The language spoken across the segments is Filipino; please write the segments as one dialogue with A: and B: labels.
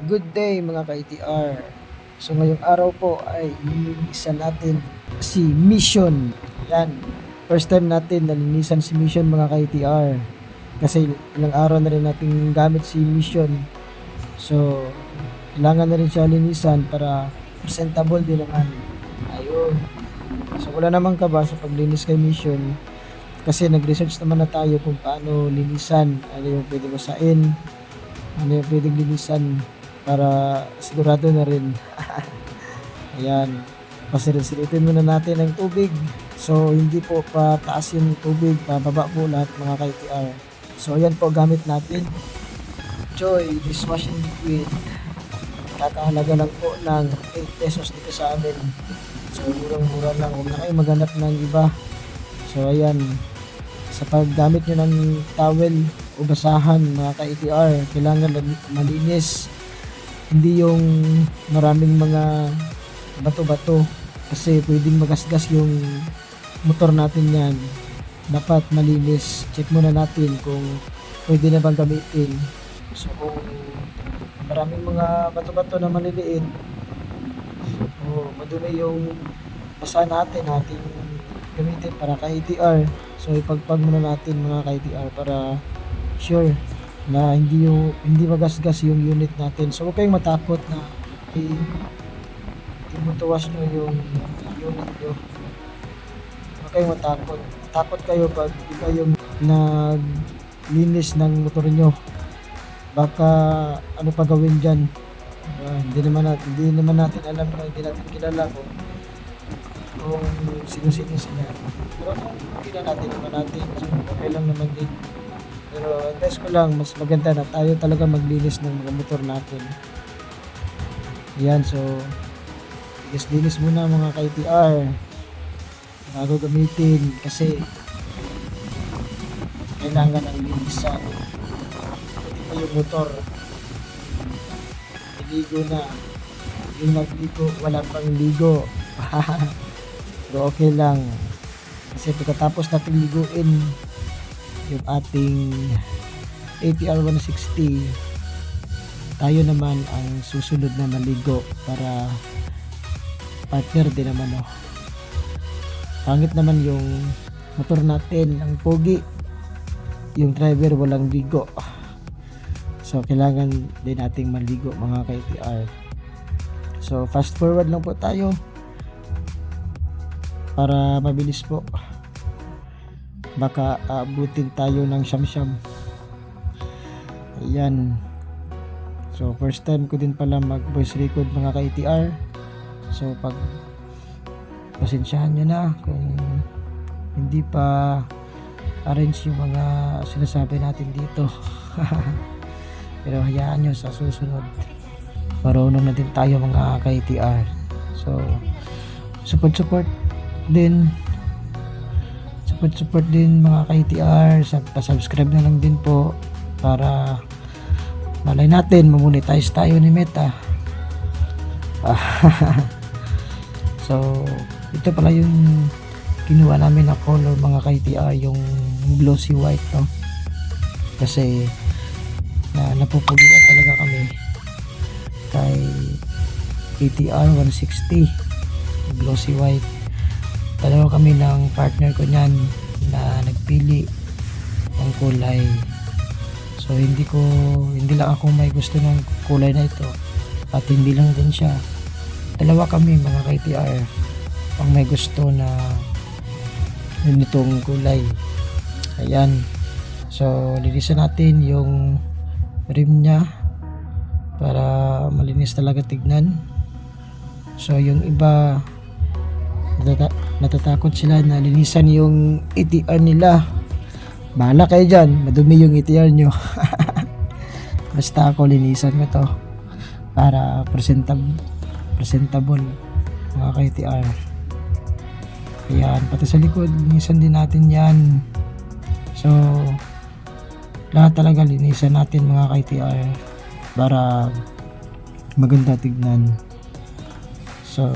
A: Good day mga ka-ATR. So ngayong araw po ay lilinisan natin si Mission. Yan. First time natin nalinisan si Mission mga ka-ATR. Kasi ilang araw na rin natin gamit si Mission. So kailangan na rin siya linisan para presentable din naman. Ayun. So wala namang kaba sa paglinis kay Mission. Kasi nag-research naman na tayo kung paano linisan. Ano yung pwede basain. Ano yung pwedeng linisan para sigurado na rin. Ayan, pasiritsilitin muna natin ang tubig. So hindi po pataas yung tubig, pababa po lahat mga ka-ATR. So ayan po gamit natin, Joy dishwashing liquid. Kakahalaga lang po ng 8 pesos dito sa amin. So murang-mura lang, huwag na kayo maghanap ng iba. So ayan, sa paggamit nyo ng towel o basahan mga ka-ATR, kailangan malinis. Hindi yung maraming mga bato-bato kasi pwedeng magasgas yung motor natin yan. Dapat malinis. Check muna natin kung pwede na bang gamitin. So kung maraming mga bato-bato na maliliit o madumi yung basahan natin gamitin para ka-ATR. So ipagpag muna natin mga ka-ATR para sure na hindi magasgas yung unit natin. So huwag kayong matakot na imutuwas nyo yung unit nyo. Huwag kayong matakot. Takot kayo pag ikaw yung naglinis ng motor nyo. Baka ano pa gawin dyan. Hindi naman natin alam, hindi natin kilala kung sino-sino sila. Pero kung natin naman natin, so okay lang naman din. Pero advice ko lang, mas maganda na tayo talaga maglinis ng mga motor natin. Yan, so linis muna mga ka-ATR bago gamitin kasi kailangan ng linisan. Pati pa yung motor iligo na, yung nagligo wala pang ligo. Pero okay lang kasi pagkatapos natin liguin yung ating ATR 160, tayo naman ang susunod na maligo para partner din naman. Pangit naman yung motor natin, ang pogi, yung driver walang ligo. So kailangan din nating maligo mga ka-ATR. So fast forward lang po tayo para mabilis po. Baka aabutin tayo ng siyam-siyam. Ayan. So first time ko din pala mag voice record mga ka-ATR. So pag pasensyahan nyo na kung hindi pa arrange yung mga sinasabi natin dito. Pero hayaan nyo sa susunod, marunong na din tayo mga ka-ATR. So support din mga ka-ATR, pa-subscribe na lang din po para malay natin mamonetize tayo ni Meta. So ito pala yung kinuha namin na color mga ka-ATR, yung glossy white kasi napupulian talaga kami kay ATR 160 glossy white. Dalawa kami ng partner ko niyan na nagpili ng kulay. So hindi lang ako may gusto ng kulay na ito at hindi lang din siya. Dalawa kami mga ka-ATR ang may gusto na nitong kulay. Ayan. So linisan natin yung rim niya para malinis talaga tignan. So yung iba natatakot sila na linisan yung ATR nila. Bahala kayo dyan, madumi yung ATR nyo. Basta ako linisan ko to para presentable mga ka-ATR. Ayan, pati sa likod linisan din natin yan. So lahat talaga linisan natin mga ka-ATR para maganda tignan. So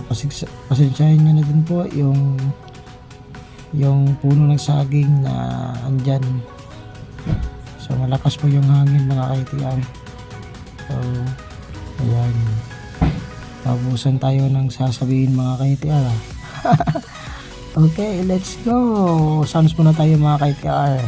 A: pasensyahin nyo na din po yung puno ng saging na andyan. So malakas po yung hangin mga ka-ATR. So Ayan. Tapusan tayo ng sasabihin mga ka-ATR. Okay, let's go. Sounds muna tayo mga ka-ATR.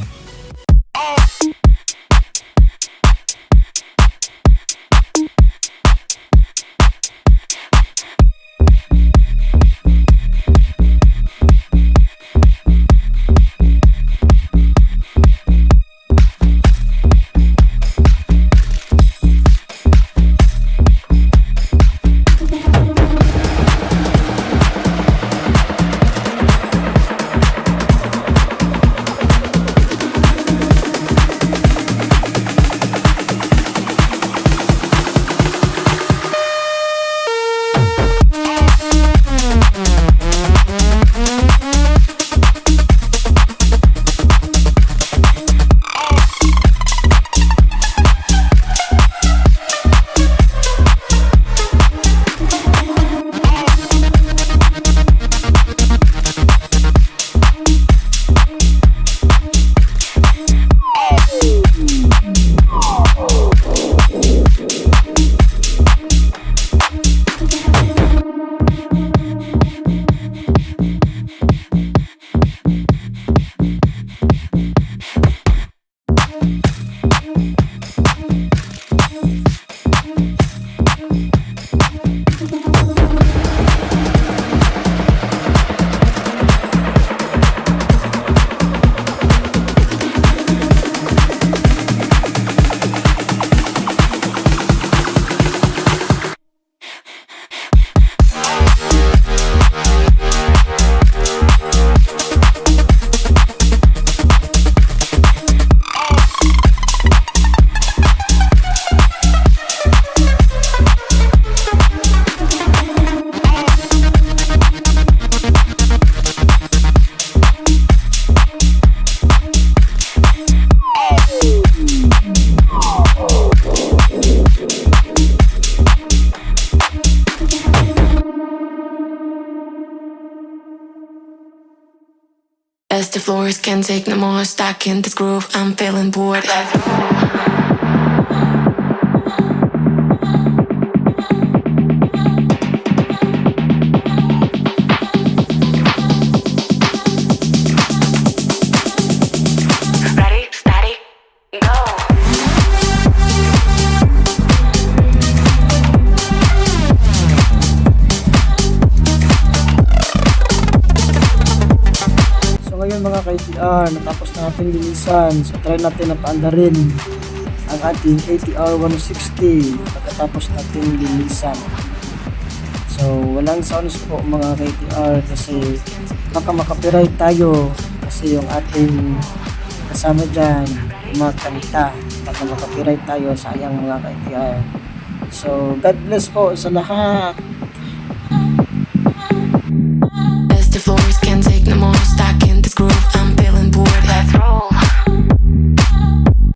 B: As the floors can't take no more, stuck in this groove, I'm feeling bored. Ready, steady, go.
A: So ngayon mga ka-ATR, natapos na natin linisan. So try natin na paandarin ang ating ATR 160 pagkatapos natin linisan. So walang sounds po mga ka-ATR kasi baka makapiright tayo kasi yung ating kasama dyan kumakanta, baka makapiright tayo, sayang mga ka-ATR. So God bless po sa lahat.